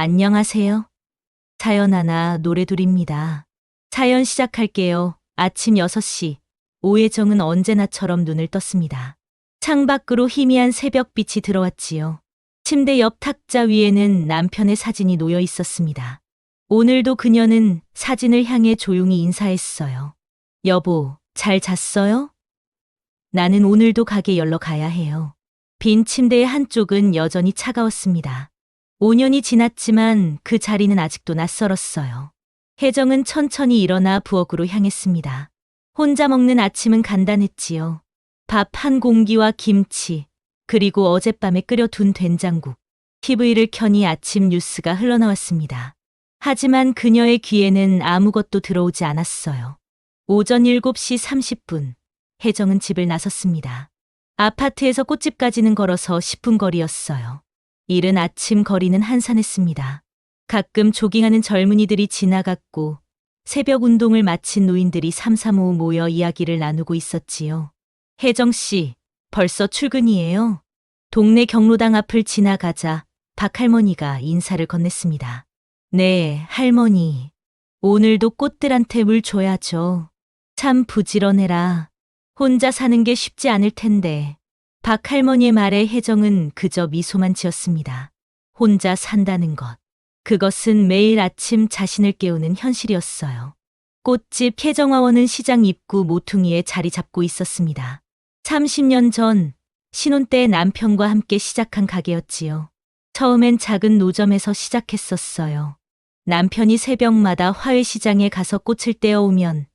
안녕하세요. 사연 하나, 노래 둘입니다. 사연 시작할게요. 아침 6시. 오혜정은 언제나처럼 눈을 떴습니다. 창밖으로 희미한 새벽빛이 들어왔지요. 침대 옆 탁자 위에는 남편의 사진이 놓여 있었습니다. 오늘도 그녀는 사진을 향해 조용히 인사했어요. 여보, 잘 잤어요? 나는 오늘도 가게 열러 가야 해요. 빈 침대의 한쪽은 여전히 차가웠습니다. 5년이 지났지만 그 자리는 아직도 낯설었어요. 혜정은 천천히 일어나 부엌으로 향했습니다. 혼자 먹는 아침은 간단했지요. 밥 한 공기와 김치, 그리고 어젯밤에 끓여둔 된장국. TV를 켜니 아침 뉴스가 흘러나왔습니다. 하지만 그녀의 귀에는 아무것도 들어오지 않았어요. 오전 7시 30분, 혜정은 집을 나섰습니다. 아파트에서 꽃집까지는 걸어서 10분 거리였어요. 이른 아침 거리는 한산했습니다. 가끔 조깅하는 젊은이들이 지나갔고 새벽 운동을 마친 노인들이 삼삼오오 모여 이야기를 나누고 있었지요. 혜정 씨, 벌써 출근이에요? 동네 경로당 앞을 지나가자 박 할머니가 인사를 건넸습니다. 네, 할머니. 오늘도 꽃들한테 물 줘야죠. 참 부지런해라. 혼자 사는 게 쉽지 않을 텐데. 박 할머니의 말에 혜정은 그저 미소만 지었습니다. 혼자 산다는 것. 그것은 매일 아침 자신을 깨우는 현실이었어요. 꽃집 혜정화원은 시장 입구 모퉁이에 자리 잡고 있었습니다. 30년 전 신혼 때 남편과 함께 시작한 가게였지요. 처음엔 작은 노점에서 시작했었어요. 남편이 새벽마다 화훼시장에 가서 꽃을 떼어오면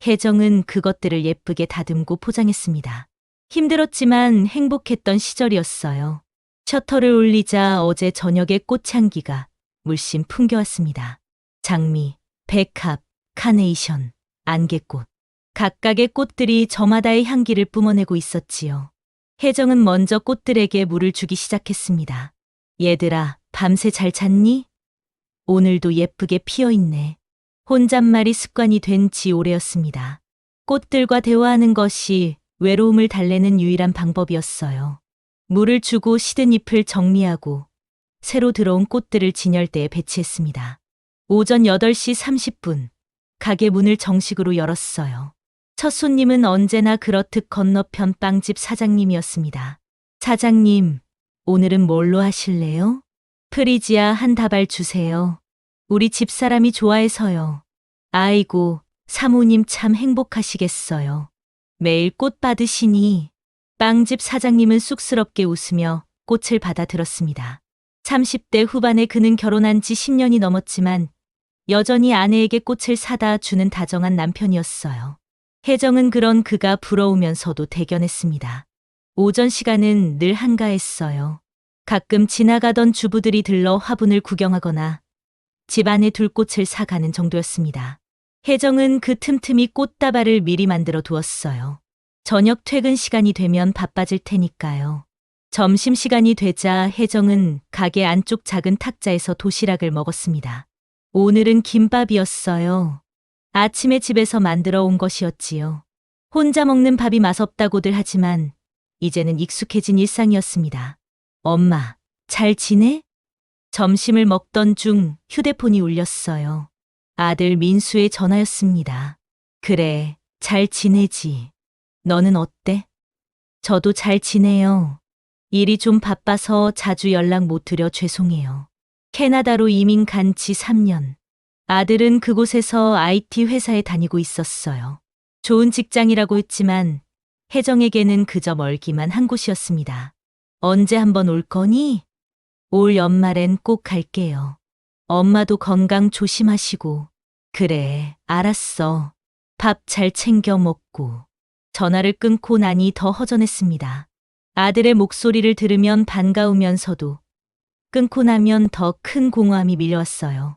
혜정은 그것들을 예쁘게 다듬고 포장했습니다. 힘들었지만 행복했던 시절이었어요. 셔터를 올리자 어제 저녁에 꽃향기가 물씬 풍겨왔습니다. 장미, 백합, 카네이션, 안개꽃. 각각의 꽃들이 저마다의 향기를 뿜어내고 있었지요. 혜정은 먼저 꽃들에게 물을 주기 시작했습니다. 얘들아, 밤새 잘 잤니? 오늘도 예쁘게 피어있네. 혼잣말이 습관이 된 지 오래였습니다. 꽃들과 대화하는 것이 외로움을 달래는 유일한 방법이었어요. 물을 주고 시든 잎을 정리하고 새로 들어온 꽃들을 진열대에 배치했습니다. 오전 8시 30분, 가게 문을 정식으로 열었어요. 첫 손님은 언제나 그렇듯 건너편 빵집 사장님이었습니다. 사장님, 오늘은 뭘로 하실래요? 프리지아 한 다발 주세요. 우리 집사람이 좋아해서요. 아이고, 사모님 참 행복하시겠어요. 매일 꽃 받으시니. 빵집 사장님은 쑥스럽게 웃으며 꽃을 받아들었습니다. 30대 후반에 그는 결혼한 지 10년이 넘었지만 여전히 아내에게 꽃을 사다 주는 다정한 남편이었어요. 혜정은 그런 그가 부러우면서도 대견했습니다. 오전 시간은 늘 한가했어요. 가끔 지나가던 주부들이 들러 화분을 구경하거나 집 안에 둘 꽃을 사가는 정도였습니다. 혜정은 그 틈틈이 꽃다발을 미리 만들어 두었어요. 저녁 퇴근 시간이 되면 바빠질 테니까요. 점심시간이 되자 혜정은 가게 안쪽 작은 탁자에서 도시락을 먹었습니다. 오늘은 김밥이었어요. 아침에 집에서 만들어 온 것이었지요. 혼자 먹는 밥이 맛없다고들 하지만 이제는 익숙해진 일상이었습니다. 엄마, 잘 지내? 점심을 먹던 중 휴대폰이 울렸어요. 아들 민수의 전화였습니다. 그래, 잘 지내지. 너는 어때? 저도 잘 지내요. 일이 좀 바빠서 자주 연락 못 드려 죄송해요. 캐나다로 이민 간 지 3년. 아들은 그곳에서 IT 회사에 다니고 있었어요. 좋은 직장이라고 했지만 혜정에게는 그저 멀기만 한 곳이었습니다. 언제 한번 올 거니? 올 연말엔 꼭 갈게요. 엄마도 건강 조심하시고. 그래, 알았어. 밥 잘 챙겨 먹고. 전화를 끊고 나니 더 허전했습니다. 아들의 목소리를 들으면 반가우면서도 끊고 나면 더 큰 공허함이 밀려왔어요.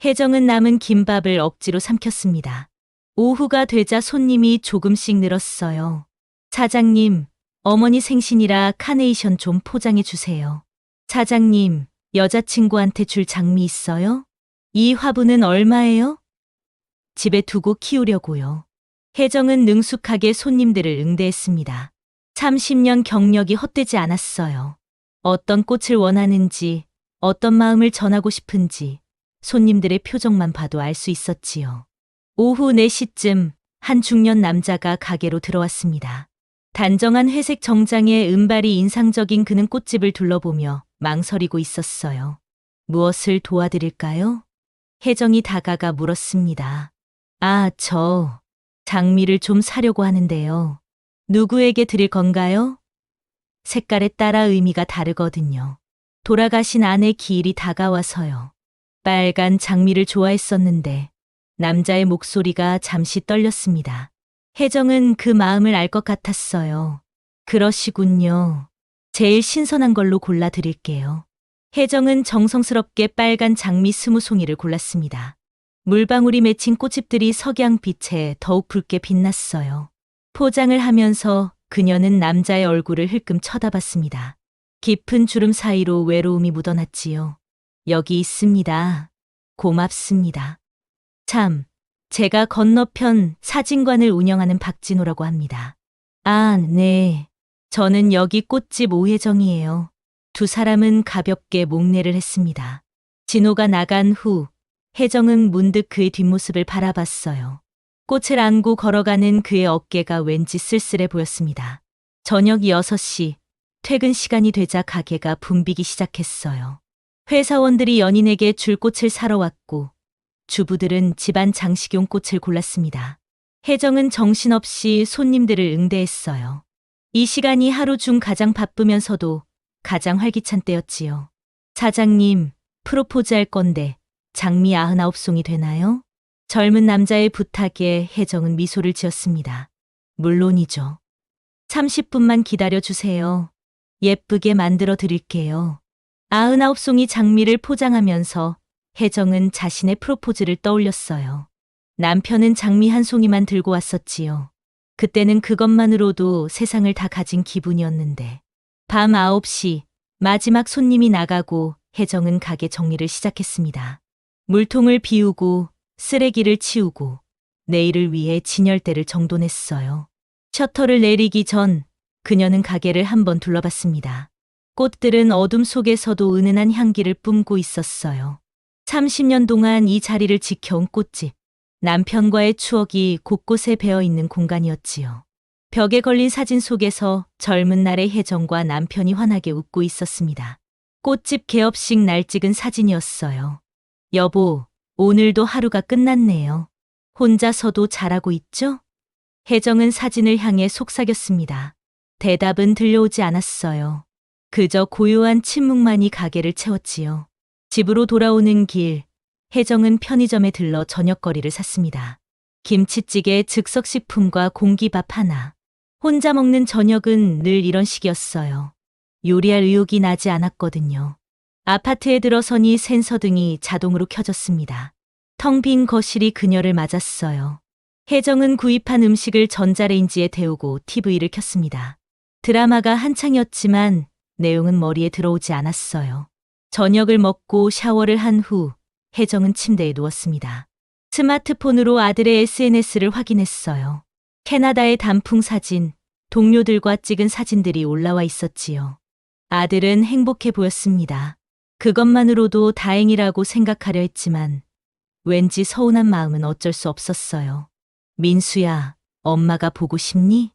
혜정은 남은 김밥을 억지로 삼켰습니다. 오후가 되자 손님이 조금씩 늘었어요. 사장님, 어머니 생신이라 카네이션 좀 포장해 주세요. 사장님, 여자친구한테 줄 장미 있어요? 이 화분은 얼마예요? 집에 두고 키우려고요. 혜정은 능숙하게 손님들을 응대했습니다. 30년 경력이 헛되지 않았어요. 어떤 꽃을 원하는지, 어떤 마음을 전하고 싶은지 손님들의 표정만 봐도 알 수 있었지요. 오후 4시쯤 한 중년 남자가 가게로 들어왔습니다. 단정한 회색 정장에 은발이 인상적인 그는 꽃집을 둘러보며 망설이고 있었어요. 무엇을 도와드릴까요? 혜정이 다가가 물었습니다. 아, 저 장미를 좀 사려고 하는데요. 누구에게 드릴 건가요? 색깔에 따라 의미가 다르거든요. 돌아가신 아내 기일이 다가와서요. 빨간 장미를 좋아했었는데 남자의 목소리가 잠시 떨렸습니다. 혜정은 그 마음을 알 것 같았어요. 그러시군요. 제일 신선한 걸로 골라 드릴게요. 혜정은 정성스럽게 빨간 장미 20송이를 골랐습니다. 물방울이 맺힌 꽃잎들이 석양빛에 더욱 붉게 빛났어요. 포장을 하면서 그녀는 남자의 얼굴을 흘끔 쳐다봤습니다. 깊은 주름 사이로 외로움이 묻어났지요. 여기 있습니다. 고맙습니다. 참, 제가 건너편 사진관을 운영하는 박진호라고 합니다. 아, 네. 저는 여기 꽃집 오혜정이에요. 두 사람은 가볍게 목례를 했습니다. 진호가 나간 후 혜정은 문득 그의 뒷모습을 바라봤어요. 꽃을 안고 걸어가는 그의 어깨가 왠지 쓸쓸해 보였습니다. 저녁 6시, 퇴근 시간이 되자 가게가 붐비기 시작했어요. 회사원들이 연인에게 줄 꽃을 사러 왔고 주부들은 집안 장식용 꽃을 골랐습니다. 혜정은 정신없이 손님들을 응대했어요. 이 시간이 하루 중 가장 바쁘면서도 가장 활기찬 때였지요. 사장님, 프로포즈 할 건데 장미 99송이 되나요? 젊은 남자의 부탁에 혜정은 미소를 지었습니다. 물론이죠. 30분만 기다려 주세요. 예쁘게 만들어 드릴게요. 99송이 장미를 포장하면서 혜정은 자신의 프로포즈를 떠올렸어요. 남편은 장미 한 송이만 들고 왔었지요. 그때는 그것만으로도 세상을 다 가진 기분이었는데. 밤 9시 마지막 손님이 나가고 혜정은 가게 정리를 시작했습니다. 물통을 비우고 쓰레기를 치우고 내일을 위해 진열대를 정돈했어요. 셔터를 내리기 전 그녀는 가게를 한번 둘러봤습니다. 꽃들은 어둠 속에서도 은은한 향기를 뿜고 있었어요. 30년 동안 이 자리를 지켜온 꽃집. 남편과의 추억이 곳곳에 배어있는 공간이었지요. 벽에 걸린 사진 속에서 젊은 날의 혜정과 남편이 환하게 웃고 있었습니다. 꽃집 개업식 날 찍은 사진이었어요. 여보, 오늘도 하루가 끝났네요. 혼자서도 잘하고 있죠? 혜정은 사진을 향해 속삭였습니다. 대답은 들려오지 않았어요. 그저 고요한 침묵만이 가게를 채웠지요. 집으로 돌아오는 길, 혜정은 편의점에 들러 저녁거리를 샀습니다. 김치찌개, 즉석식품과 공기밥 하나. 혼자 먹는 저녁은 늘 이런 식이었어요. 요리할 의욕이 나지 않았거든요. 아파트에 들어서니 센서등이 자동으로 켜졌습니다. 텅 빈 거실이 그녀를 맞았어요. 혜정은 구입한 음식을 전자레인지에 데우고 TV를 켰습니다. 드라마가 한창이었지만 내용은 머리에 들어오지 않았어요. 저녁을 먹고 샤워를 한 후 혜정은 침대에 누웠습니다. 스마트폰으로 아들의 SNS를 확인했어요. 캐나다의 단풍 사진, 동료들과 찍은 사진들이 올라와 있었지요. 아들은 행복해 보였습니다. 그것만으로도 다행이라고 생각하려 했지만 왠지 서운한 마음은 어쩔 수 없었어요. 민수야, 엄마가 보고 싶니?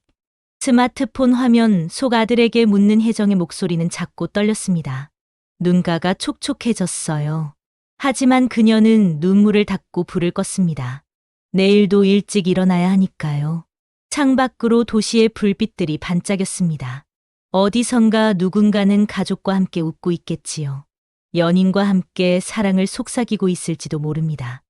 스마트폰 화면 속 아들에게 묻는 혜정의 목소리는 작고 떨렸습니다. 눈가가 촉촉해졌어요. 하지만 그녀는 눈물을 닦고 불을 껐습니다. 내일도 일찍 일어나야 하니까요. 창밖으로 도시의 불빛들이 반짝였습니다. 어디선가 누군가는 가족과 함께 웃고 있겠지요. 연인과 함께 사랑을 속삭이고 있을지도 모릅니다.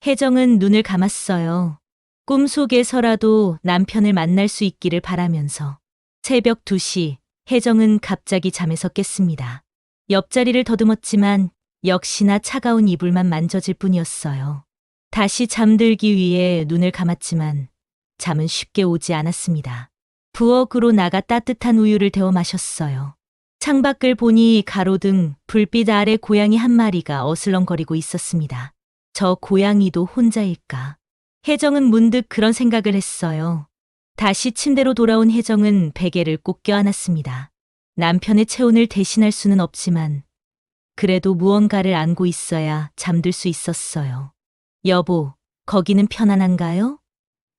혜정은 눈을 감았어요. 꿈속에서라도 남편을 만날 수 있기를 바라면서. 새벽 2시, 혜정은 갑자기 잠에서 깼습니다. 옆자리를 더듬었지만 역시나 차가운 이불만 만져질 뿐이었어요. 다시 잠들기 위해 눈을 감았지만 잠은 쉽게 오지 않았습니다. 부엌으로 나가 따뜻한 우유를 데워 마셨어요. 창밖을 보니 가로등 불빛 아래 고양이 한 마리가 어슬렁거리고 있었습니다. 저 고양이도 혼자일까? 혜정은 문득 그런 생각을 했어요. 다시 침대로 돌아온 혜정은 베개를 꼭 껴안았습니다. 남편의 체온을 대신할 수는 없지만 그래도 무언가를 안고 있어야 잠들 수 있었어요. 여보, 거기는 편안한가요?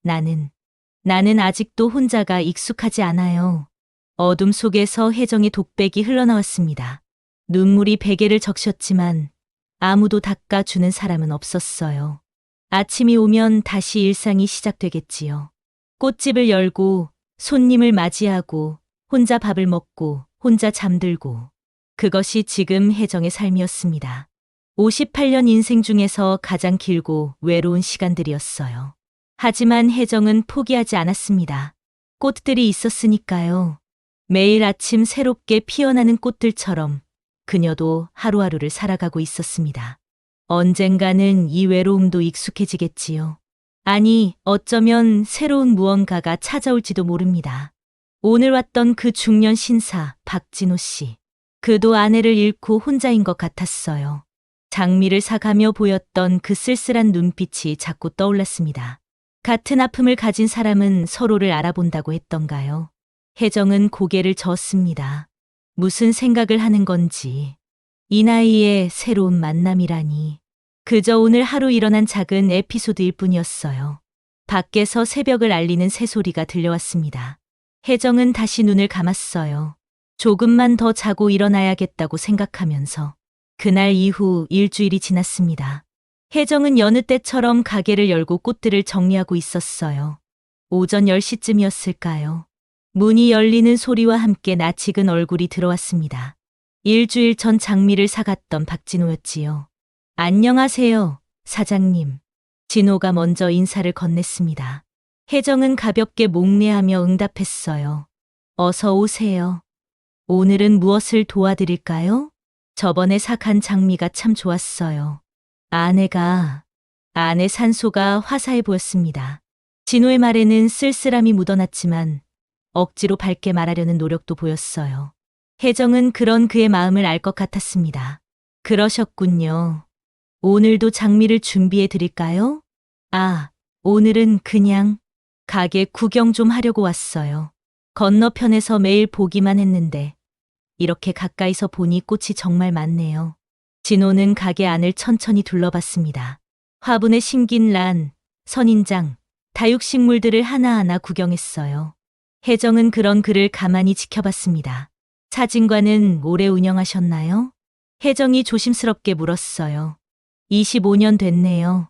나는 아직도 혼자가 익숙하지 않아요. 어둠 속에서 혜정의 독백이 흘러나왔습니다. 눈물이 베개를 적셨지만 아무도 닦아주는 사람은 없었어요. 아침이 오면 다시 일상이 시작되겠지요. 꽃집을 열고 손님을 맞이하고 혼자 밥을 먹고 혼자 잠들고 그것이 지금 혜정의 삶이었습니다. 58년 인생 중에서 가장 길고 외로운 시간들이었어요. 하지만 혜정은 포기하지 않았습니다. 꽃들이 있었으니까요. 매일 아침 새롭게 피어나는 꽃들처럼 그녀도 하루하루를 살아가고 있었습니다. 언젠가는 이 외로움도 익숙해지겠지요. 아니, 어쩌면 새로운 무언가가 찾아올지도 모릅니다. 오늘 왔던 그 중년 신사 박진호 씨. 그도 아내를 잃고 혼자인 것 같았어요. 장미를 사가며 보였던 그 쓸쓸한 눈빛이 자꾸 떠올랐습니다. 같은 아픔을 가진 사람은 서로를 알아본다고 했던가요? 혜정은 고개를 저었습니다. 무슨 생각을 하는 건지. 이 나이에 새로운 만남이라니. 그저 오늘 하루 일어난 작은 에피소드일 뿐이었어요. 밖에서 새벽을 알리는 새소리가 들려왔습니다. 혜정은 다시 눈을 감았어요. 조금만 더 자고 일어나야겠다고 생각하면서. 그날 이후 일주일이 지났습니다. 혜정은 여느 때처럼 가게를 열고 꽃들을 정리하고 있었어요. 오전 10시쯤이었을까요? 문이 열리는 소리와 함께 낯익은 얼굴이 들어왔습니다. 일주일 전 장미를 사갔던 박진호였지요. 안녕하세요, 사장님. 진호가 먼저 인사를 건넸습니다. 혜정은 가볍게 목례하며 응답했어요. 어서 오세요. 오늘은 무엇을 도와드릴까요? 저번에 사간 장미가 참 좋았어요. 아내 산소가 화사해 보였습니다. 진호의 말에는 쓸쓸함이 묻어났지만 억지로 밝게 말하려는 노력도 보였어요. 혜정은 그런 그의 마음을 알 것 같았습니다. 그러셨군요. 오늘도 장미를 준비해 드릴까요? 오늘은 그냥 가게 구경 좀 하려고 왔어요. 건너편에서 매일 보기만 했는데 이렇게 가까이서 보니 꽃이 정말 많네요. 진호는 가게 안을 천천히 둘러봤습니다. 화분에 심긴 란, 선인장, 다육식물들을 하나하나 구경했어요. 혜정은 그런 그를 가만히 지켜봤습니다. 사진관은 오래 운영하셨나요? 혜정이 조심스럽게 물었어요. 25년 됐네요.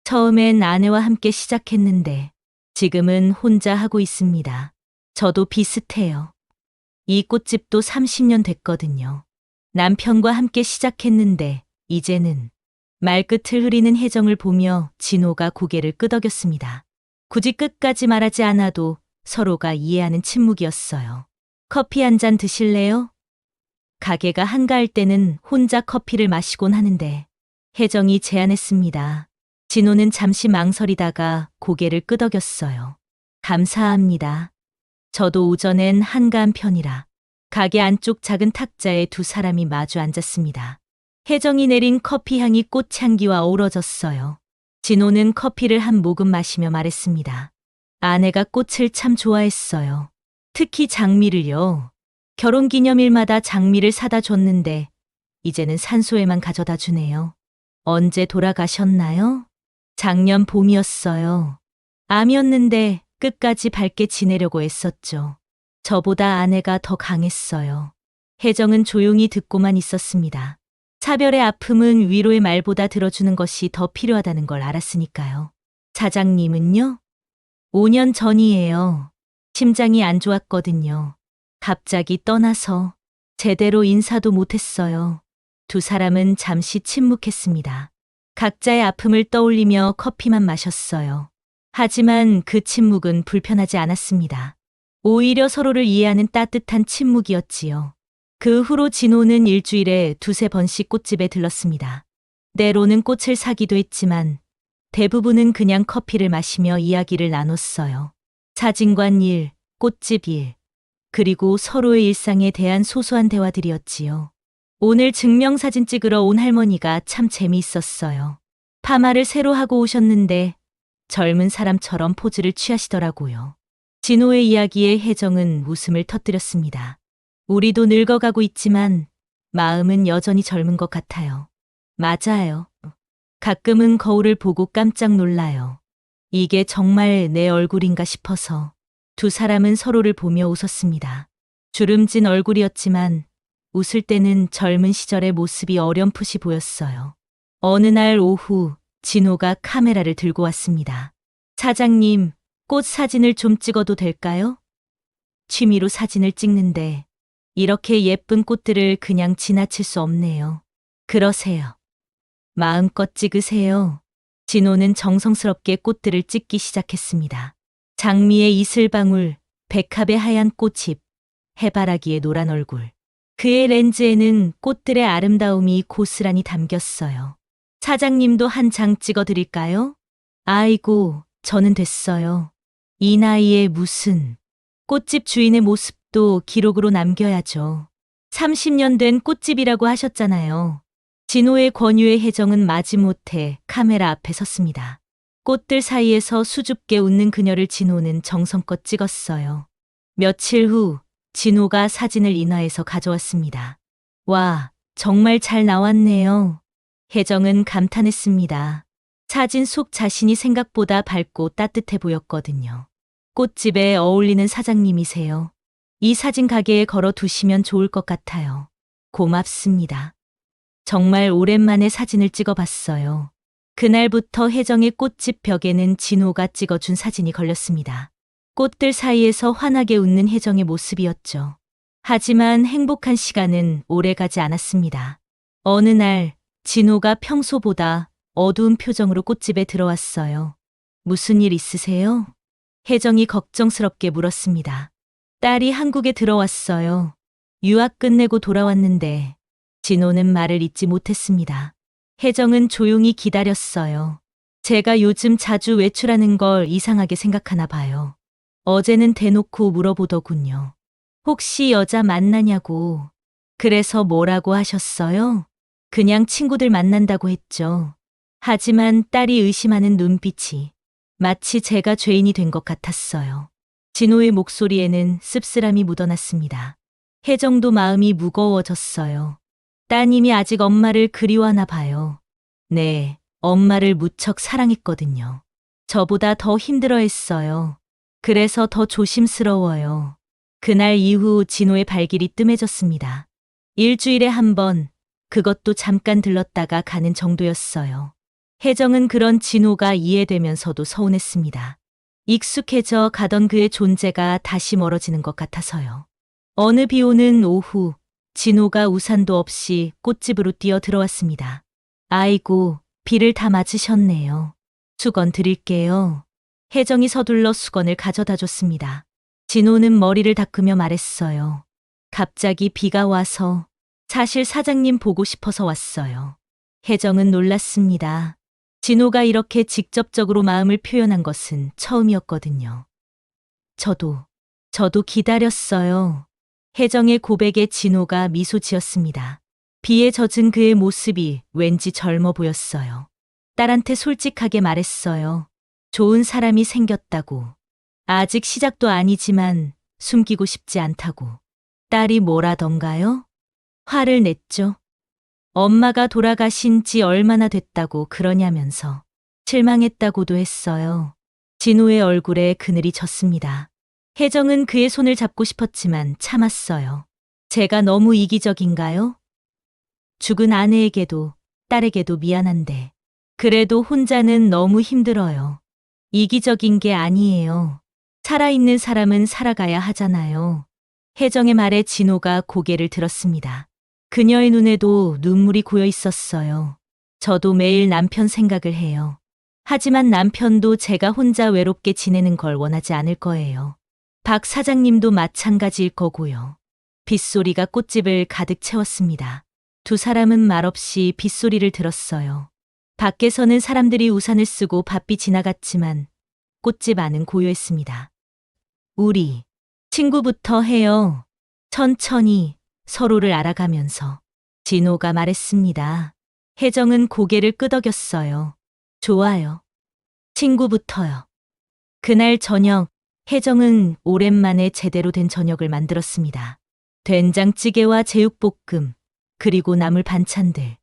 처음엔 아내와 함께 시작했는데 지금은 혼자 하고 있습니다. 저도 비슷해요. 이 꽃집도 30년 됐거든요. 남편과 함께 시작했는데 이제는 말끝을 흐리는 혜정을 보며 진호가 고개를 끄덕였습니다. 굳이 끝까지 말하지 않아도 서로가 이해하는 침묵이었어요. 커피 한 잔 드실래요? 가게가 한가할 때는 혼자 커피를 마시곤 하는데 혜정이 제안했습니다. 진호는 잠시 망설이다가 고개를 끄덕였어요. 감사합니다. 저도 오전엔 한가한 편이라. 가게 안쪽 작은 탁자에 두 사람이 마주 앉았습니다. 혜정이 내린 커피 향이 꽃향기와 어우러졌어요. 진호는 커피를 한 모금 마시며 말했습니다. 아내가 꽃을 참 좋아했어요. 특히 장미를요. 결혼기념일마다 장미를 사다 줬는데 이제는 산소에만 가져다 주네요. 언제 돌아가셨나요? 작년 봄이었어요. 암이었는데 끝까지 밝게 지내려고 애썼죠. 저보다 아내가 더 강했어요. 혜정은 조용히 듣고만 있었습니다. 차별의 아픔은 위로의 말보다 들어주는 것이 더 필요하다는 걸 알았으니까요. 사장님은요? 5년 전이에요. 심장이 안 좋았거든요. 갑자기 떠나서 제대로 인사도 못했어요. 두 사람은 잠시 침묵했습니다. 각자의 아픔을 떠올리며 커피만 마셨어요. 하지만 그 침묵은 불편하지 않았습니다. 오히려 서로를 이해하는 따뜻한 침묵이었지요. 그 후로 진호는 일주일에 두세 번씩 꽃집에 들렀습니다. 때로는 꽃을 사기도 했지만 대부분은 그냥 커피를 마시며 이야기를 나눴어요. 사진관 일, 꽃집 일, 그리고 서로의 일상에 대한 소소한 대화들이었지요. 오늘 증명사진 찍으러 온 할머니가 참 재미있었어요. 파마를 새로 하고 오셨는데 젊은 사람처럼 포즈를 취하시더라고요. 진호의 이야기에 혜정은 웃음을 터뜨렸습니다. 우리도 늙어가고 있지만 마음은 여전히 젊은 것 같아요. 맞아요. 가끔은 거울을 보고 깜짝 놀라요. 이게 정말 내 얼굴인가 싶어서. 두 사람은 서로를 보며 웃었습니다. 주름진 얼굴이었지만 웃을 때는 젊은 시절의 모습이 어렴풋이 보였어요. 어느 날 오후 진호가 카메라를 들고 왔습니다. 사장님, 꽃 사진을 좀 찍어도 될까요? 취미로 사진을 찍는데 이렇게 예쁜 꽃들을 그냥 지나칠 수 없네요. 그러세요. 마음껏 찍으세요. 진호는 정성스럽게 꽃들을 찍기 시작했습니다. 장미의 이슬방울, 백합의 하얀 꽃잎, 해바라기의 노란 얼굴. 그의 렌즈에는 꽃들의 아름다움이 고스란히 담겼어요. 사장님도 한 장 찍어드릴까요? 아이고, 저는 됐어요. 이 나이에 무슨. 꽃집 주인의 모습도 기록으로 남겨야죠. 30년 된 꽃집이라고 하셨잖아요. 진호의 권유에 혜정은 마지못해 카메라 앞에 섰습니다. 꽃들 사이에서 수줍게 웃는 그녀를 진호는 정성껏 찍었어요. 며칠 후 진호가 사진을 인화해서 가져왔습니다. 와, 정말 잘 나왔네요. 혜정은 감탄했습니다. 사진 속 자신이 생각보다 밝고 따뜻해 보였거든요. 꽃집에 어울리는 사장님이세요. 이 사진 가게에 걸어 두시면 좋을 것 같아요. 고맙습니다. 정말 오랜만에 사진을 찍어봤어요. 그날부터 혜정의 꽃집 벽에는 진호가 찍어준 사진이 걸렸습니다. 꽃들 사이에서 환하게 웃는 혜정의 모습이었죠. 하지만 행복한 시간은 오래가지 않았습니다. 어느 날 진호가 평소보다 어두운 표정으로 꽃집에 들어왔어요. 무슨 일 있으세요? 혜정이 걱정스럽게 물었습니다. 딸이 한국에 들어왔어요. 유학 끝내고 돌아왔는데 진호는 말을 잇지 못했습니다. 혜정은 조용히 기다렸어요. 제가 요즘 자주 외출하는 걸 이상하게 생각하나 봐요. 어제는 대놓고 물어보더군요. 혹시 여자 만나냐고. 그래서 뭐라고 하셨어요? 그냥 친구들 만난다고 했죠. 하지만 딸이 의심하는 눈빛이 마치 제가 죄인이 된 것 같았어요. 진호의 목소리에는 씁쓸함이 묻어났습니다. 혜정도 마음이 무거워졌어요. 따님이 아직 엄마를 그리워하나 봐요. 네, 엄마를 무척 사랑했거든요. 저보다 더 힘들어했어요. 그래서 더 조심스러워요. 그날 이후 진호의 발길이 뜸해졌습니다. 일주일에 한 번, 그것도 잠깐 들렀다가 가는 정도였어요. 혜정은 그런 진호가 이해되면서도 서운했습니다. 익숙해져 가던 그의 존재가 다시 멀어지는 것 같아서요. 어느 비 오는 오후, 진호가 우산도 없이 꽃집으로 뛰어 들어왔습니다. 아이고, 비를 다 맞으셨네요. 수건 드릴게요. 혜정이 서둘러 수건을 가져다 줬습니다. 진호는 머리를 닦으며 말했어요. 갑자기 비가 와서 사실 사장님 보고 싶어서 왔어요. 혜정은 놀랐습니다. 진호가 이렇게 직접적으로 마음을 표현한 것은 처음이었거든요. 저도 기다렸어요. 혜정의 고백에 진호가 미소 지었습니다. 비에 젖은 그의 모습이 왠지 젊어 보였어요. 딸한테 솔직하게 말했어요. 좋은 사람이 생겼다고. 아직 시작도 아니지만 숨기고 싶지 않다고. 딸이 뭐라던가요? 화를 냈죠. 엄마가 돌아가신 지 얼마나 됐다고 그러냐면서 실망했다고도 했어요. 진호의 얼굴에 그늘이 졌습니다. 혜정은 그의 손을 잡고 싶었지만 참았어요. 제가 너무 이기적인가요? 죽은 아내에게도 딸에게도 미안한데 그래도 혼자는 너무 힘들어요. 이기적인 게 아니에요. 살아있는 사람은 살아가야 하잖아요. 혜정의 말에 진호가 고개를 들었습니다. 그녀의 눈에도 눈물이 고여 있었어요. 저도 매일 남편 생각을 해요. 하지만 남편도 제가 혼자 외롭게 지내는 걸 원하지 않을 거예요. 박 사장님도 마찬가지일 거고요. 빗소리가 꽃집을 가득 채웠습니다. 두 사람은 말없이 빗소리를 들었어요. 밖에서는 사람들이 우산을 쓰고 바삐 지나갔지만 꽃집 안은 고요했습니다. 우리 친구부터 해요. 천천히 서로를 알아가면서 진호가 말했습니다. 혜정은 고개를 끄덕였어요. 좋아요. 친구부터요. 그날 저녁 혜정은 오랜만에 제대로 된 저녁을 만들었습니다. 된장찌개와 제육볶음, 그리고 나물 반찬들.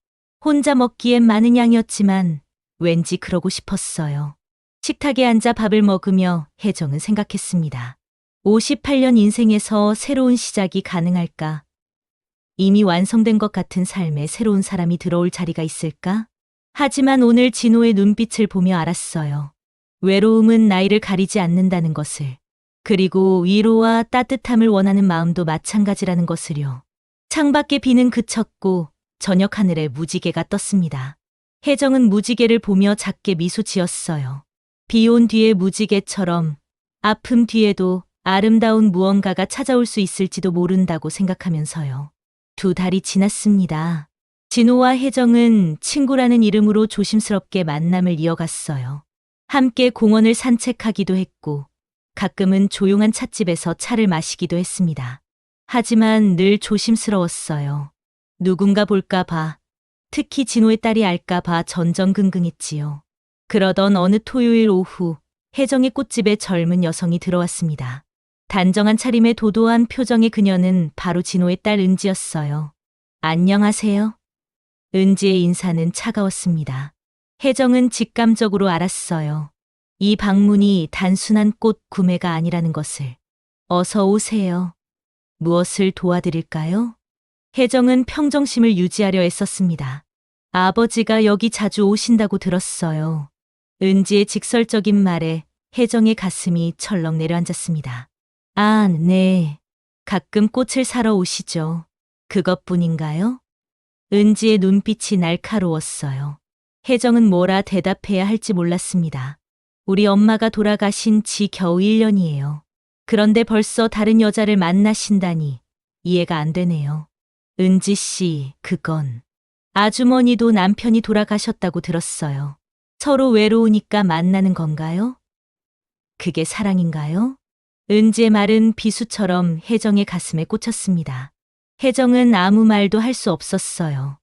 혼자 먹기엔 많은 양이었지만 왠지 그러고 싶었어요. 식탁에 앉아 밥을 먹으며 혜정은 생각했습니다. 58년 인생에서 새로운 시작이 가능할까? 이미 완성된 것 같은 삶에 새로운 사람이 들어올 자리가 있을까? 하지만 오늘 진호의 눈빛을 보며 알았어요. 외로움은 나이를 가리지 않는다는 것을. 그리고 위로와 따뜻함을 원하는 마음도 마찬가지라는 것을요. 창밖에 비는 그쳤고 저녁 하늘에 무지개가 떴습니다. 혜정은 무지개를 보며 작게 미소 지었어요. 비 온 뒤의 무지개처럼 아픔 뒤에도 아름다운 무언가가 찾아올 수 있을지도 모른다고 생각하면서요. 2달이 지났습니다. 진호와 혜정은 친구라는 이름으로 조심스럽게 만남을 이어갔어요. 함께 공원을 산책하기도 했고 가끔은 조용한 찻집에서 차를 마시기도 했습니다. 하지만 늘 조심스러웠어요. 누군가 볼까봐, 특히 진호의 딸이 알까봐 전전긍긍했지요. 그러던 어느 토요일 오후 혜정의 꽃집에 젊은 여성이 들어왔습니다. 단정한 차림에 도도한 표정의 그녀는 바로 진호의 딸 은지였어요. 안녕하세요. 은지의 인사는 차가웠습니다. 혜정은 직감적으로 알았어요. 이 방문이 단순한 꽃 구매가 아니라는 것을. 어서 오세요. 무엇을 도와드릴까요? 혜정은 평정심을 유지하려 애썼습니다. 아버지가 여기 자주 오신다고 들었어요. 은지의 직설적인 말에 혜정의 가슴이 철렁 내려앉았습니다. 아, 네. 가끔 꽃을 사러 오시죠. 그것뿐인가요? 은지의 눈빛이 날카로웠어요. 혜정은 뭐라 대답해야 할지 몰랐습니다. 우리 엄마가 돌아가신 지 겨우 1년이에요. 그런데 벌써 다른 여자를 만나신다니 이해가 안 되네요. 은지 씨, 그건 아주머니도 남편이 돌아가셨다고 들었어요. 서로 외로우니까 만나는 건가요? 그게 사랑인가요? 은지의 말은 비수처럼 혜정의 가슴에 꽂혔습니다. 혜정은 아무 말도 할 수 없었어요.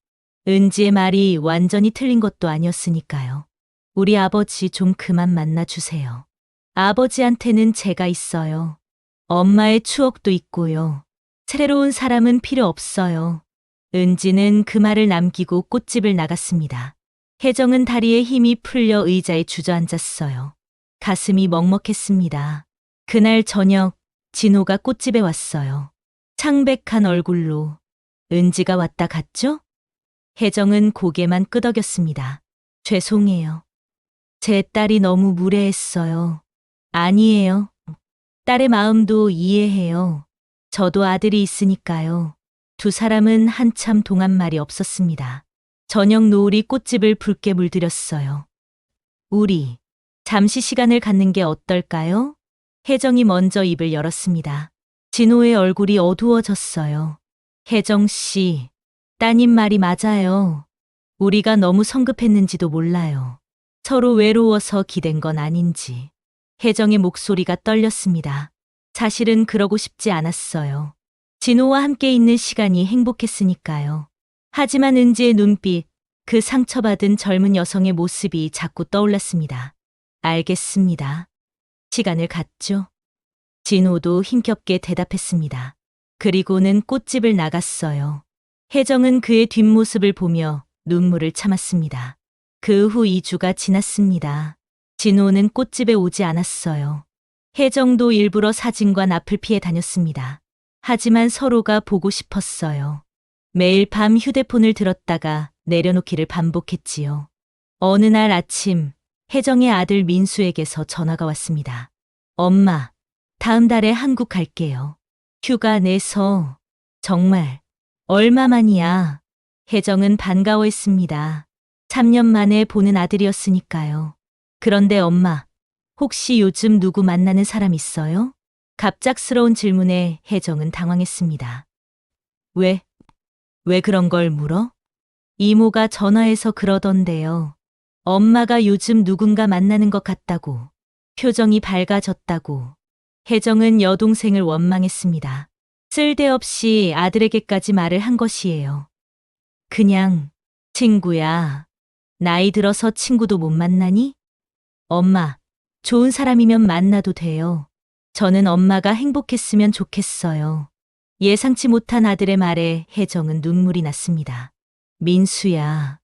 은지의 말이 완전히 틀린 것도 아니었으니까요. 우리 아버지 좀 그만 만나주세요. 아버지한테는 제가 있어요. 엄마의 추억도 있고요. 새로운 사람은 필요 없어요. 은지는 그 말을 남기고 꽃집을 나갔습니다. 혜정은 다리에 힘이 풀려 의자에 주저앉았어요. 가슴이 먹먹했습니다. 그날 저녁 진호가 꽃집에 왔어요. 창백한 얼굴로. 은지가 왔다 갔죠? 혜정은 고개만 끄덕였습니다. 죄송해요. 제 딸이 너무 무례했어요. 아니에요. 딸의 마음도 이해해요. 저도 아들이 있으니까요. 2사람은 한참 동안 말이 없었습니다. 저녁 노을이 꽃집을 붉게 물들였어요. 우리 잠시 시간을 갖는 게 어떨까요? 혜정이 먼저 입을 열었습니다. 진호의 얼굴이 어두워졌어요. 혜정 씨, 따님 말이 맞아요. 우리가 너무 성급했는지도 몰라요. 서로 외로워서 기댄 건 아닌지. 혜정의 목소리가 떨렸습니다. 사실은 그러고 싶지 않았어요. 진호와 함께 있는 시간이 행복했으니까요. 하지만 은지의 눈빛, 그 상처받은 젊은 여성의 모습이 자꾸 떠올랐습니다. 알겠습니다. 시간을 갖죠. 진호도 힘겹게 대답했습니다. 그리고는 꽃집을 나갔어요. 혜정은 그의 뒷모습을 보며 눈물을 참았습니다. 그 후 2주가 지났습니다. 진호는 꽃집에 오지 않았어요. 혜정도 일부러 사진관 앞을 피해 다녔습니다. 하지만 서로가 보고 싶었어요. 매일 밤 휴대폰을 들었다가 내려놓기를 반복했지요. 어느 날 아침 혜정의 아들 민수에게서 전화가 왔습니다. 엄마, 다음 달에 한국 갈게요. 휴가 내서. 정말 얼마만이야? 혜정은 반가워했습니다. 3년 만에 보는 아들이었으니까요. 그런데 엄마, 혹시 요즘 누구 만나는 사람 있어요? 갑작스러운 질문에 혜정은 당황했습니다. 왜 그런 걸 물어? 이모가 전화해서 그러던데요. 엄마가 요즘 누군가 만나는 것 같다고. 표정이 밝아졌다고. 혜정은 여동생을 원망했습니다. 쓸데없이 아들에게까지 말을 한 것이에요. 그냥 친구야. 나이 들어서 친구도 못 만나니? 엄마, 좋은 사람이면 만나도 돼요. 저는 엄마가 행복했으면 좋겠어요. 예상치 못한 아들의 말에 혜정은 눈물이 났습니다. 민수야,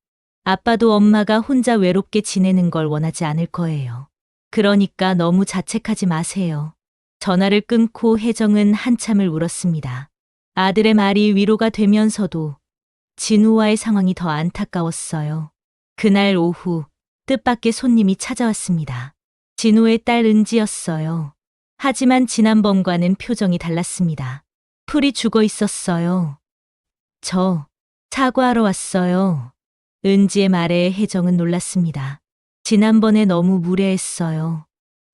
아빠도 엄마가 혼자 외롭게 지내는 걸 원하지 않을 거예요. 그러니까 너무 자책하지 마세요. 전화를 끊고 혜정은 한참을 울었습니다. 아들의 말이 위로가 되면서도 진우와의 상황이 더 안타까웠어요. 그날 오후 뜻밖의 손님이 찾아왔습니다. 진우의 딸 은지였어요. 하지만 지난번과는 표정이 달랐습니다. 풀이 죽어 있었어요. 저 사과하러 왔어요. 은지의 말에 혜정은 놀랐습니다. 지난번에 너무 무례했어요.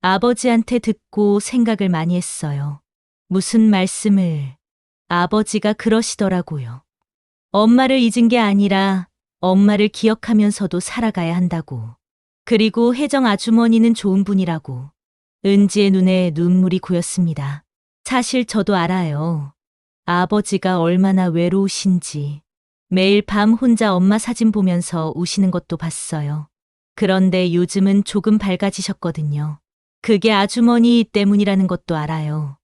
아버지한테 듣고 생각을 많이 했어요. 무슨 말씀을? 아버지가 그러시더라고요. 엄마를 잊은 게 아니라 엄마를 기억하면서도 살아가야 한다고. 그리고 혜정 아주머니는 좋은 분이라고. 은지의 눈에 눈물이 고였습니다. 사실 저도 알아요. 아버지가 얼마나 외로우신지. 매일 밤 혼자 엄마 사진 보면서 우시는 것도 봤어요. 그런데 요즘은 조금 밝아지셨거든요. 그게 아주머니 때문이라는 것도 알아요.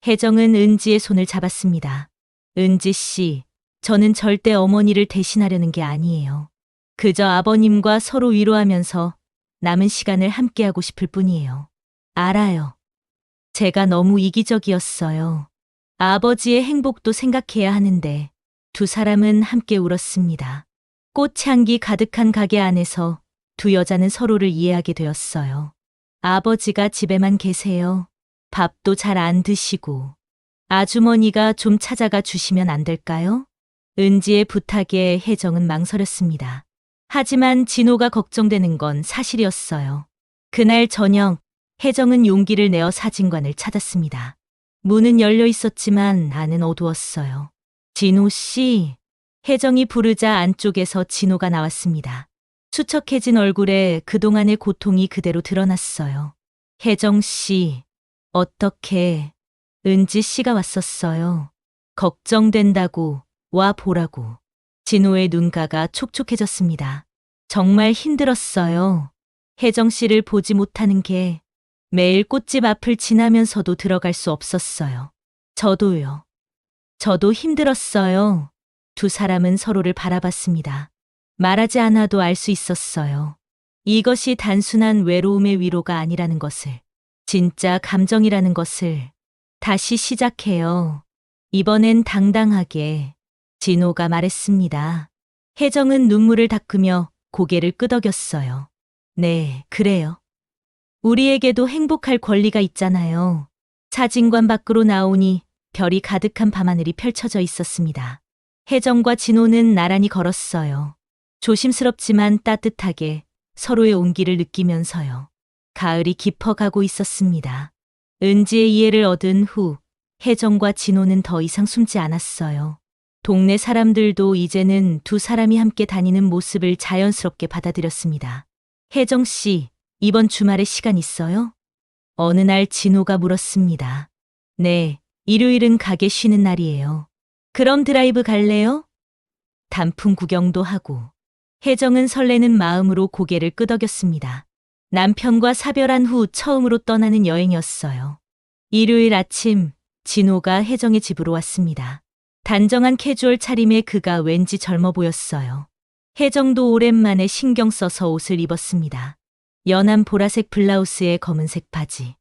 혜정은 은지의 손을 잡았습니다. 은지 씨, 저는 절대 어머니를 대신하려는 게 아니에요. 그저 아버님과 서로 위로하면서 남은 시간을 함께하고 싶을 뿐이에요. 알아요. 제가 너무 이기적이었어요. 아버지의 행복도 생각해야 하는데 두 사람은 함께 울었습니다. 꽃향기 가득한 가게 안에서 두 여자는 서로를 이해하게 되었어요. 아버지가 집에만 계세요. 밥도 잘 안 드시고. 아주머니가 좀 찾아가 주시면 안 될까요? 은지의 부탁에 혜정은 망설였습니다. 하지만 진호가 걱정되는 건 사실이었어요. 그날 저녁, 혜정은 용기를 내어 사진관을 찾았습니다. 문은 열려 있었지만 안은 어두웠어요. 진호 씨, 혜정이 부르자 안쪽에서 진호가 나왔습니다. 수척해진 얼굴에 그동안의 고통이 그대로 드러났어요. 혜정 씨, 어떻게? 은지 씨가 왔었어요. 걱정된다고, 와 보라고. 진호의 눈가가 촉촉해졌습니다. 정말 힘들었어요. 혜정 씨를 보지 못하는 게 매일 꽃집 앞을 지나면서도 들어갈 수 없었어요. 저도요. 저도 힘들었어요. 두 사람은 서로를 바라봤습니다. 말하지 않아도 알 수 있었어요. 이것이 단순한 외로움의 위로가 아니라는 것을, 진짜 감정이라는 것을. 다시 시작해요. 이번엔 당당하게. 진호가 말했습니다. 혜정은 눈물을 닦으며 고개를 끄덕였어요. 네, 그래요. 우리에게도 행복할 권리가 있잖아요. 사진관 밖으로 나오니 별이 가득한 밤하늘이 펼쳐져 있었습니다. 혜정과 진호는 나란히 걸었어요. 조심스럽지만 따뜻하게 서로의 온기를 느끼면서요. 가을이 깊어가고 있었습니다. 은지의 이해를 얻은 후 혜정과 진호는 더 이상 숨지 않았어요. 동네 사람들도 이제는 두 사람이 함께 다니는 모습을 자연스럽게 받아들였습니다. 혜정 씨, 이번 주말에 시간 있어요? 어느 날 진호가 물었습니다. 네, 일요일은 가게 쉬는 날이에요. 그럼 드라이브 갈래요? 단풍 구경도 하고. 혜정은 설레는 마음으로 고개를 끄덕였습니다. 남편과 사별한 후 처음으로 떠나는 여행이었어요. 일요일 아침, 진호가 혜정의 집으로 왔습니다. 단정한 캐주얼 차림의 그가 왠지 젊어 보였어요. 혜정도 오랜만에 신경 써서 옷을 입었습니다. 연한 보라색 블라우스에 검은색 바지.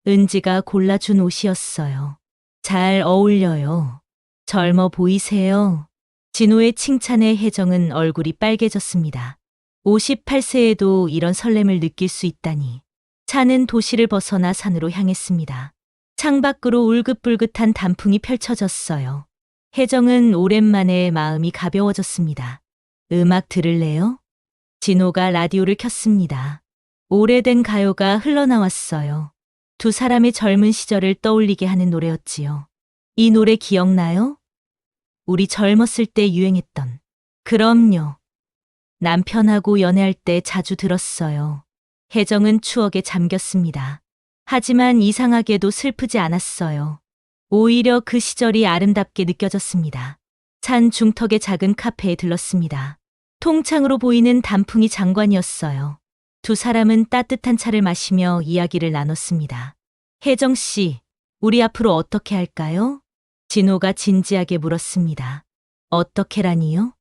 은지가 골라준 옷이었어요. 잘 어울려요. 젊어 보이세요. 진호의 칭찬에 혜정은 얼굴이 빨개졌습니다. 58세에도 이런 설렘을 느낄 수 있다니. 차는 도시를 벗어나 산으로 향했습니다. 창밖으로 울긋불긋한 단풍이 펼쳐졌어요. 혜정은 오랜만에 마음이 가벼워졌습니다. 음악 들을래요? 진호가 라디오를 켰습니다. 오래된 가요가 흘러나왔어요. 두 사람의 젊은 시절을 떠올리게 하는 노래였지요. 이 노래 기억나요? 우리 젊었을 때 유행했던. 그럼요. 남편하고 연애할 때 자주 들었어요. 혜정은 추억에 잠겼습니다. 하지만 이상하게도 슬프지 않았어요. 오히려 그 시절이 아름답게 느껴졌습니다. 산 중턱의 작은 카페에 들렀습니다. 통창으로 보이는 단풍이 장관이었어요. 두 사람은 따뜻한 차를 마시며 이야기를 나눴습니다. 혜정 씨, 우리 앞으로 어떻게 할까요? 진호가 진지하게 물었습니다. 어떻게라니요?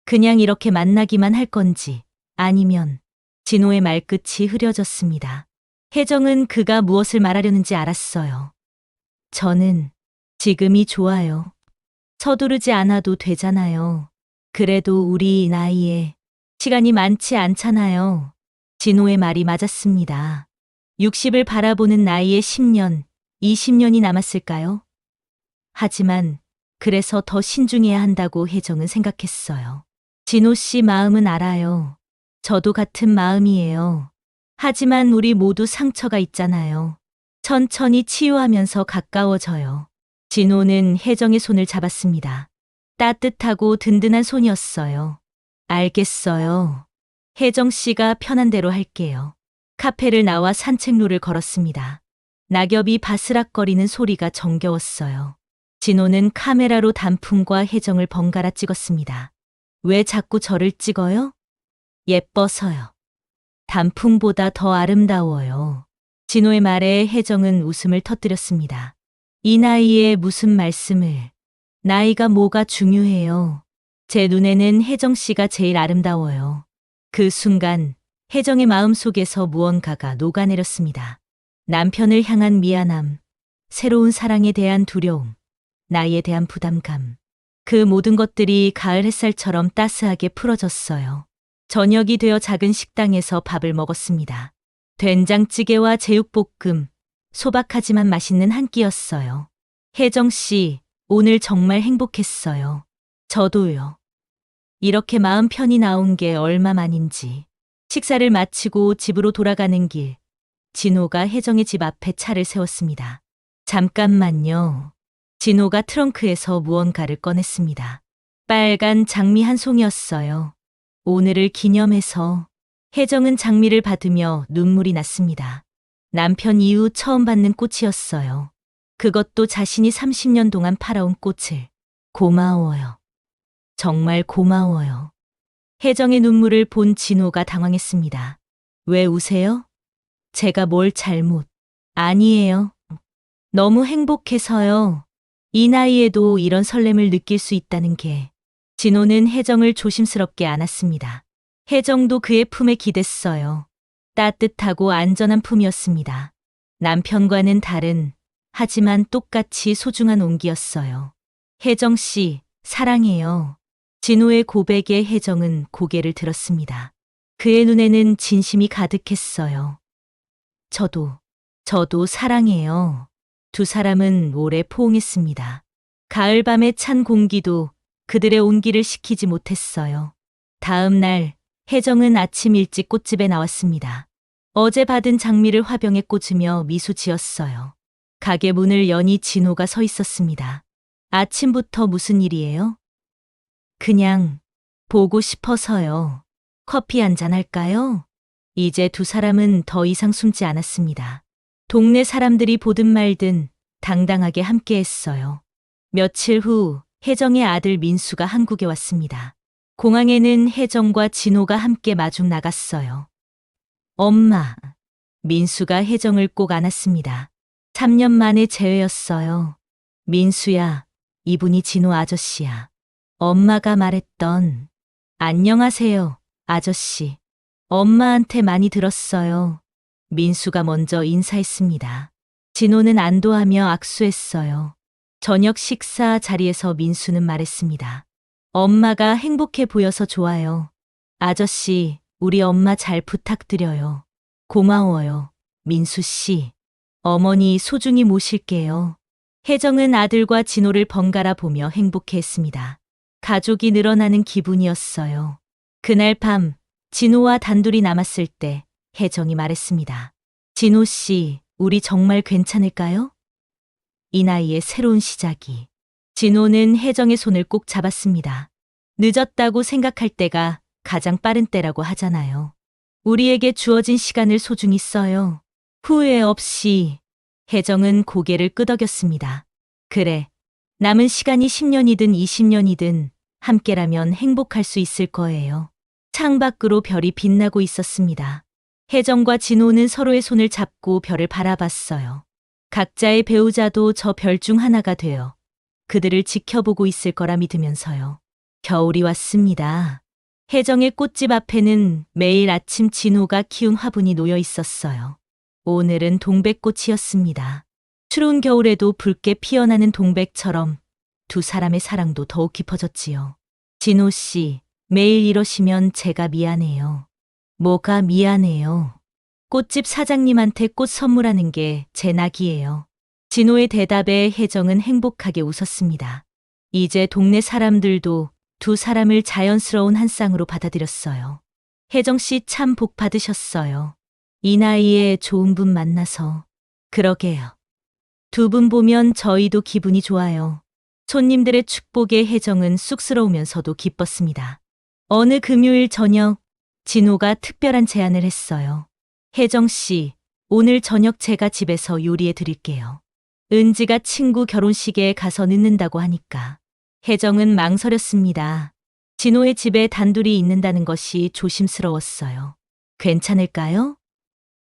그냥 이렇게 만나기만 할 건지 아니면 진호의 말끝이 흐려졌습니다. 혜정은 그가 무엇을 말하려는지 알았어요. 저는 지금이 좋아요. 서두르지 않아도 되잖아요. 그래도 우리 나이에 시간이 많지 않잖아요. 진호의 말이 맞았습니다. 60을 바라보는 나이에 10년, 20년이 남았을까요? 하지만 그래서 더 신중해야 한다고 혜정은 생각했어요. 진호 씨 마음은 알아요. 저도 같은 마음이에요. 하지만 우리 모두 상처가 있잖아요. 천천히 치유하면서 가까워져요. 진호는 혜정의 손을 잡았습니다. 따뜻하고 든든한 손이었어요. 알겠어요. 혜정 씨가 편한 대로 할게요. 카페를 나와 산책로를 걸었습니다. 낙엽이 바스락거리는 소리가 정겨웠어요. 진호는 카메라로 단풍과 혜정을 번갈아 찍었습니다. 왜 자꾸 저를 찍어요? 예뻐서요. 단풍보다 더 아름다워요. 진호의 말에 혜정은 웃음을 터뜨렸습니다. 이 나이에 무슨 말씀을. 나이가 뭐가 중요해요. 제 눈에는 혜정 씨가 제일 아름다워요. 그 순간 혜정의 마음속에서 무언가가 녹아내렸습니다. 남편을 향한 미안함, 새로운 사랑에 대한 두려움, 나이에 대한 부담감. 그 모든 것들이 가을 햇살처럼 따스하게 풀어졌어요. 저녁이 되어 작은 식당에서 밥을 먹었습니다. 된장찌개와 제육볶음, 소박하지만 맛있는 한 끼였어요. 혜정 씨, 오늘 정말 행복했어요. 저도요. 이렇게 마음 편히 나온 게 얼마만인지. 식사를 마치고 집으로 돌아가는 길, 진호가 혜정의 집 앞에 차를 세웠습니다. 잠깐만요. 진호가 트렁크에서 무언가를 꺼냈습니다. 빨간 장미 한 송이였어요. 오늘을 기념해서. 혜정은 장미를 받으며 눈물이 났습니다. 남편 이후 처음 받는 꽃이었어요. 그것도 자신이 30년 동안 팔아온 꽃을. 고마워요. 정말 고마워요. 혜정의 눈물을 본 진호가 당황했습니다. 왜 우세요? 제가 뭘 잘못. 아니에요. 너무 행복해서요. 이 나이에도 이런 설렘을 느낄 수 있다는 게. 진호는 혜정을 조심스럽게 안았습니다. 혜정도 그의 품에 기댔어요. 따뜻하고 안전한 품이었습니다. 남편과는 다른, 하지만 똑같이 소중한 온기였어요. 혜정 씨, 사랑해요. 진호의 고백에 혜정은 고개를 들었습니다. 그의 눈에는 진심이 가득했어요. 저도 사랑해요. 두 사람은 오래 포옹했습니다. 가을밤의 찬 공기도 그들의 온기를 식히지 못했어요. 다음 날, 혜정은 아침 일찍 꽃집에 나왔습니다. 어제 받은 장미를 화병에 꽂으며 미소 지었어요. 가게 문을 여니 진호가 서 있었습니다. 아침부터 무슨 일이에요? 그냥 보고 싶어서요. 커피 한잔 할까요? 이제 두 사람은 더 이상 숨지 않았습니다. 동네 사람들이 보든 말든 당당하게 함께했어요. 며칠 후 혜정의 아들 민수가 한국에 왔습니다. 공항에는 혜정과 진호가 함께 마중 나갔어요. 엄마, 민수가 혜정을 꼭 안았습니다. 3년 만에 재회였어요. 민수야, 이분이 진호 아저씨야. 엄마가 말했던 안녕하세요, 아저씨. 엄마한테 많이 들었어요. 민수가 먼저 인사했습니다. 진호는 안도하며 악수했어요. 저녁 식사 자리에서 민수는 말했습니다. 엄마가 행복해 보여서 좋아요. 아저씨, 우리 엄마 잘 부탁드려요. 고마워요, 민수 씨. 어머니 소중히 모실게요. 혜정은 아들과 진호를 번갈아 보며 행복해했습니다. 가족이 늘어나는 기분이었어요. 그날 밤, 진호와 단둘이 남았을 때 혜정이 말했습니다. 진호 씨, 우리 정말 괜찮을까요? 이 나이에 새로운 시작이. 진호는 혜정의 손을 꼭 잡았습니다. 늦었다고 생각할 때가 가장 빠른 때라고 하잖아요. 우리에게 주어진 시간을 소중히 써요. 후회 없이. 혜정은 고개를 끄덕였습니다. 그래. 남은 시간이 10년이든 20년이든 함께라면 행복할 수 있을 거예요. 창밖으로 별이 빛나고 있었습니다. 혜정과 진호는 서로의 손을 잡고 별을 바라봤어요. 각자의 배우자도 저 별 중 하나가 되어 그들을 지켜보고 있을 거라 믿으면서요. 겨울이 왔습니다. 혜정의 꽃집 앞에는 매일 아침 진호가 키운 화분이 놓여 있었어요. 오늘은 동백꽃이었습니다. 추운 겨울에도 붉게 피어나는 동백처럼 두 사람의 사랑도 더욱 깊어졌지요. 진호 씨, 매일 이러시면 제가 미안해요. 뭐가 미안해요? 꽃집 사장님한테 꽃 선물하는 게 제 낙이에요. 진호의 대답에 혜정은 행복하게 웃었습니다. 이제 동네 사람들도 두 사람을 자연스러운 한 쌍으로 받아들였어요. 혜정 씨 참 복 받으셨어요. 이 나이에 좋은 분 만나서. 그러게요. 두 분 보면 저희도 기분이 좋아요. 손님들의 축복에 혜정은 쑥스러우면서도 기뻤습니다. 어느 금요일 저녁 진호가 특별한 제안을 했어요. 혜정 씨, 오늘 저녁 제가 집에서 요리해 드릴게요. 은지가 친구 결혼식에 가서 늦는다고 하니까. 혜정은 망설였습니다. 진호의 집에 단둘이 있는다는 것이 조심스러웠어요. 괜찮을까요?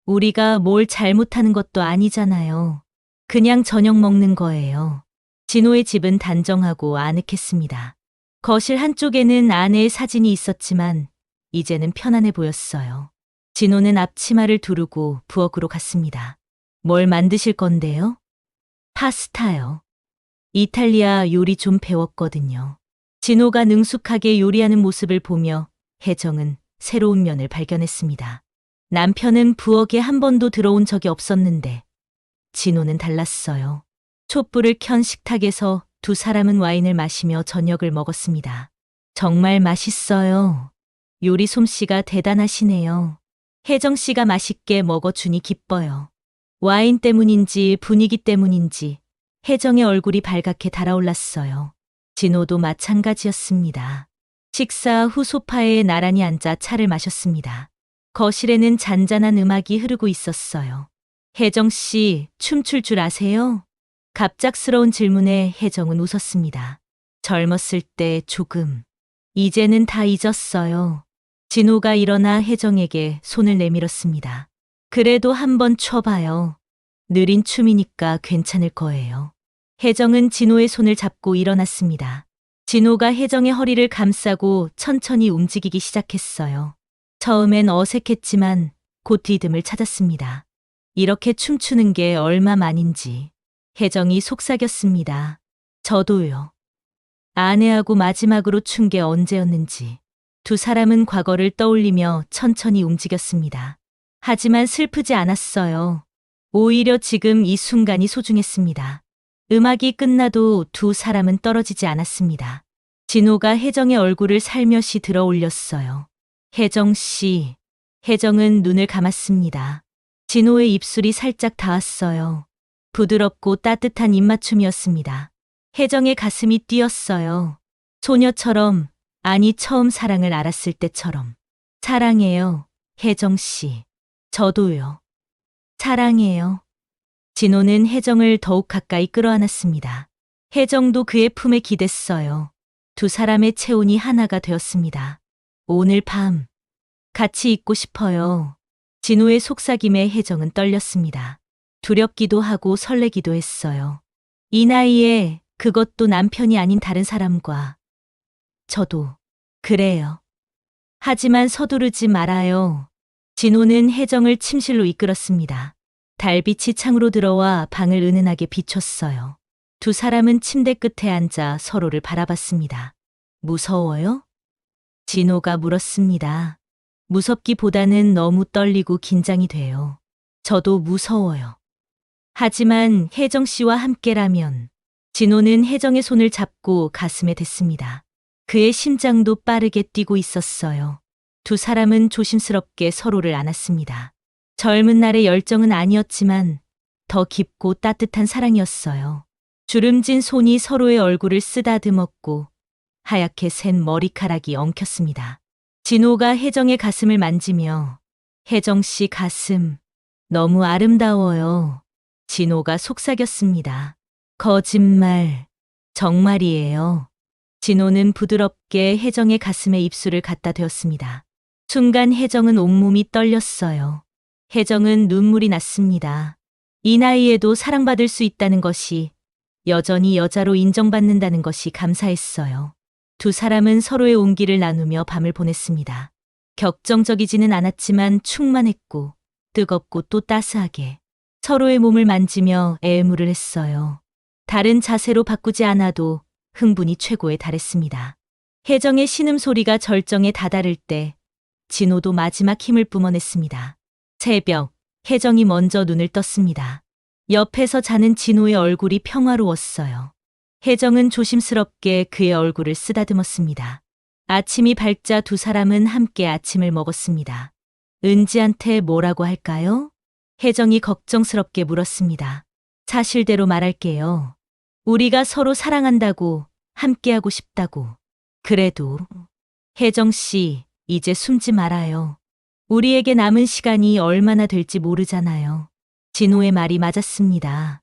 우리가 뭘 잘못하는 것도 아니잖아요. 그냥 저녁 먹는 거예요. 진호의 집은 단정하고 아늑했습니다. 거실 한쪽에는 아내의 사진이 있었지만 이제는 편안해 보였어요. 진호는 앞치마를 두르고 부엌으로 갔습니다. 뭘 만드실 건데요? 파스타요. 이탈리아 요리 좀 배웠거든요. 진호가 능숙하게 요리하는 모습을 보며 혜정은 새로운 면을 발견했습니다. 남편은 부엌에 한 번도 들어온 적이 없었는데 진호는 달랐어요. 촛불을 켠 식탁에서 두 사람은 와인을 마시며 저녁을 먹었습니다. 정말 맛있어요. 요리 솜씨가 대단하시네요. 혜정 씨가 맛있게 먹어주니 기뻐요. 와인 때문인지 분위기 때문인지 혜정의 얼굴이 발갛게 달아올랐어요. 진호도 마찬가지였습니다. 식사 후 소파에 나란히 앉아 차를 마셨습니다. 거실에는 잔잔한 음악이 흐르고 있었어요. 혜정 씨, 춤출 줄 아세요? 갑작스러운 질문에 혜정은 웃었습니다. 젊었을 때 조금. 이제는 다 잊었어요. 진호가 일어나 혜정에게 손을 내밀었습니다. 그래도 한번 춰봐요. 느린 춤이니까 괜찮을 거예요. 혜정은 진호의 손을 잡고 일어났습니다. 진호가 혜정의 허리를 감싸고 천천히 움직이기 시작했어요. 처음엔 어색했지만 곧 리듬을 찾았습니다. 이렇게 춤추는 게 얼마만인지. 혜정이 속삭였습니다. 저도요. 아내하고 마지막으로 춘 게 언제였는지. 두 사람은 과거를 떠올리며 천천히 움직였습니다. 하지만 슬프지 않았어요. 오히려 지금 이 순간이 소중했습니다. 음악이 끝나도 두 사람은 떨어지지 않았습니다. 진호가 혜정의 얼굴을 살며시 들어 올렸어요. 혜정 씨. 혜정은 눈을 감았습니다. 진호의 입술이 살짝 닿았어요. 부드럽고 따뜻한 입맞춤이었습니다. 혜정의 가슴이 뛰었어요. 소녀처럼, 아니 처음 사랑을 알았을 때처럼. 사랑해요, 혜정 씨. 저도요. 사랑해요. 진호는 혜정을 더욱 가까이 끌어안았습니다. 혜정도 그의 품에 기댔어요. 두 사람의 체온이 하나가 되었습니다. 오늘 밤 같이 있고 싶어요. 진호의 속삭임에 혜정은 떨렸습니다. 두렵기도 하고 설레기도 했어요. 이 나이에 그것도 남편이 아닌 다른 사람과. 저도 그래요. 하지만 서두르지 말아요. 진호는 혜정을 침실로 이끌었습니다. 달빛이 창으로 들어와 방을 은은하게 비췄어요. 두 사람은 침대 끝에 앉아 서로를 바라봤습니다. 무서워요? 진호가 물었습니다. 무섭기보다는 너무 떨리고 긴장이 돼요. 저도 무서워요. 하지만 혜정 씨와 함께라면. 진호는 혜정의 손을 잡고 가슴에 댔습니다. 그의 심장도 빠르게 뛰고 있었어요. 두 사람은 조심스럽게 서로를 안았습니다. 젊은 날의 열정은 아니었지만 더 깊고 따뜻한 사랑이었어요. 주름진 손이 서로의 얼굴을 쓰다듬었고 하얗게 샌 머리카락이 엉켰습니다. 진호가 혜정의 가슴을 만지며 혜정 씨 가슴 너무 아름다워요. 진호가 속삭였습니다. 거짓말, 정말이에요. 진호는 부드럽게 혜정의 가슴에 입술을 갖다 대었습니다. 순간 혜정은 온몸이 떨렸어요. 혜정은 눈물이 났습니다. 이 나이에도 사랑받을 수 있다는 것이 여전히 여자로 인정받는다는 것이 감사했어요. 두 사람은 서로의 온기를 나누며 밤을 보냈습니다. 격정적이지는 않았지만 충만했고 뜨겁고 또 따스하게 서로의 몸을 만지며 애무를 했어요. 다른 자세로 바꾸지 않아도 흥분이 최고에 달했습니다. 혜정의 신음소리가 절정에 다다를 때 진호도 마지막 힘을 뿜어냈습니다. 새벽, 혜정이 먼저 눈을 떴습니다. 옆에서 자는 진호의 얼굴이 평화로웠어요. 혜정은 조심스럽게 그의 얼굴을 쓰다듬었습니다. 아침이 밝자 두 사람은 함께 아침을 먹었습니다. 은지한테 뭐라고 할까요? 혜정이 걱정스럽게 물었습니다. 사실대로 말할게요. 우리가 서로 사랑한다고, 함께하고 싶다고. 그래도 혜정 씨, 이제 숨지 말아요. 우리에게 남은 시간이 얼마나 될지 모르잖아요. 진호의 말이 맞았습니다.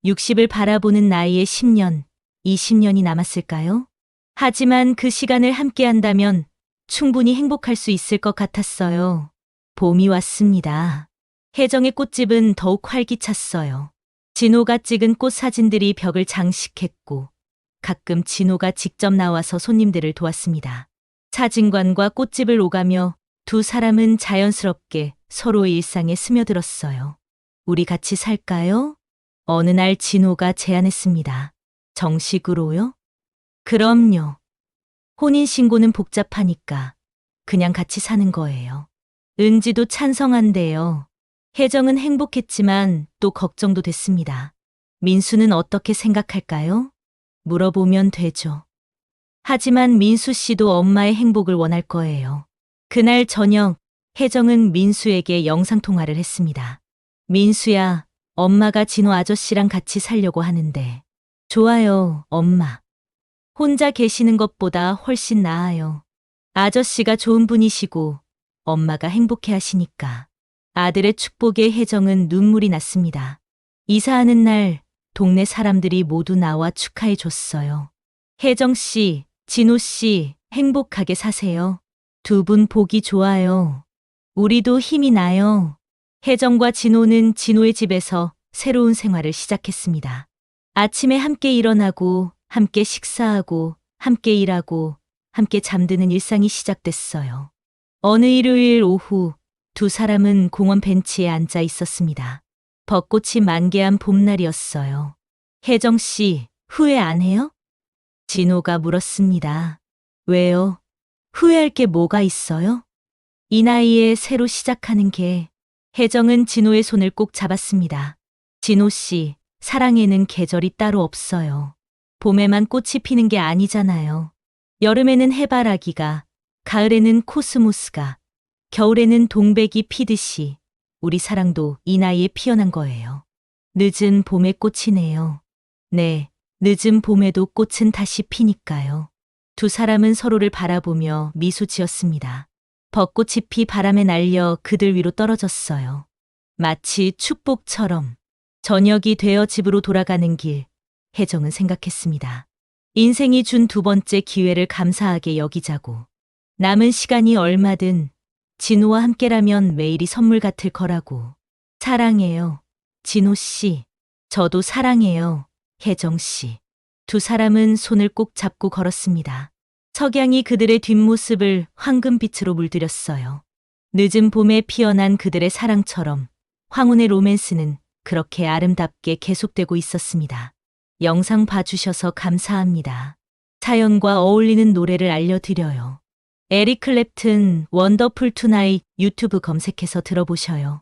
60을 바라보는 나이에 10년, 20년이 남았을까요? 하지만 그 시간을 함께 한다면 충분히 행복할 수 있을 것 같았어요. 봄이 왔습니다. 혜정의 꽃집은 더욱 활기찼어요. 진호가 찍은 꽃 사진들이 벽을 장식했고 가끔 진호가 직접 나와서 손님들을 도왔습니다. 사진관과 꽃집을 오가며 두 사람은 자연스럽게 서로의 일상에 스며들었어요. 우리 같이 살까요? 어느 날 진호가 제안했습니다. 정식으로요? 그럼요. 혼인신고는 복잡하니까 그냥 같이 사는 거예요. 은지도 찬성한대요. 혜정은 행복했지만 또 걱정도 됐습니다. 민수는 어떻게 생각할까요? 물어보면 되죠. 하지만 민수 씨도 엄마의 행복을 원할 거예요. 그날 저녁, 혜정은 민수에게 영상통화를 했습니다. 민수야, 엄마가 진호 아저씨랑 같이 살려고 하는데. 좋아요, 엄마. 혼자 계시는 것보다 훨씬 나아요. 아저씨가 좋은 분이시고 엄마가 행복해 하시니까. 아들의 축복에 혜정은 눈물이 났습니다. 이사하는 날 동네 사람들이 모두 나와 축하해 줬어요. 혜정 씨, 진호 씨, 행복하게 사세요. 두 분 보기 좋아요. 우리도 힘이 나요. 혜정과 진호는 진호의 집에서 새로운 생활을 시작했습니다. 아침에 함께 일어나고, 함께 식사하고, 함께 일하고, 함께 잠드는 일상이 시작됐어요. 어느 일요일 오후, 두 사람은 공원 벤치에 앉아 있었습니다. 벚꽃이 만개한 봄날이었어요. 혜정 씨, 후회 안 해요? 진호가 물었습니다. 왜요? 후회할 게 뭐가 있어요? 이 나이에 새로 시작하는 게. 혜정은 진호의 손을 꼭 잡았습니다. 진호 씨, 사랑에는 계절이 따로 없어요. 봄에만 꽃이 피는 게 아니잖아요. 여름에는 해바라기가, 가을에는 코스모스가, 겨울에는 동백이 피듯이 우리 사랑도 이 나이에 피어난 거예요. 늦은 봄의 꽃이네요. 네, 늦은 봄에도 꽃은 다시 피니까요. 두 사람은 서로를 바라보며 미소 지었습니다. 벚꽃이 피 바람에 날려 그들 위로 떨어졌어요. 마치 축복처럼. 저녁이 되어 집으로 돌아가는 길, 혜정은 생각했습니다. 인생이 준 두 번째 기회를 감사하게 여기자고. 남은 시간이 얼마든 진호와 함께라면 매일이 선물 같을 거라고. 사랑해요, 진호 씨. 저도 사랑해요, 혜정 씨. 두 사람은 손을 꼭 잡고 걸었습니다. 석양이 그들의 뒷모습을 황금빛으로 물들였어요. 늦은 봄에 피어난 그들의 사랑처럼 황혼의 로맨스는 그렇게 아름답게 계속되고 있었습니다. 영상 봐주셔서 감사합니다. 사연과 어울리는 노래를 알려드려요. 에릭 클랩튼 원더풀 투나잇 유튜브 검색해서 들어보셔요.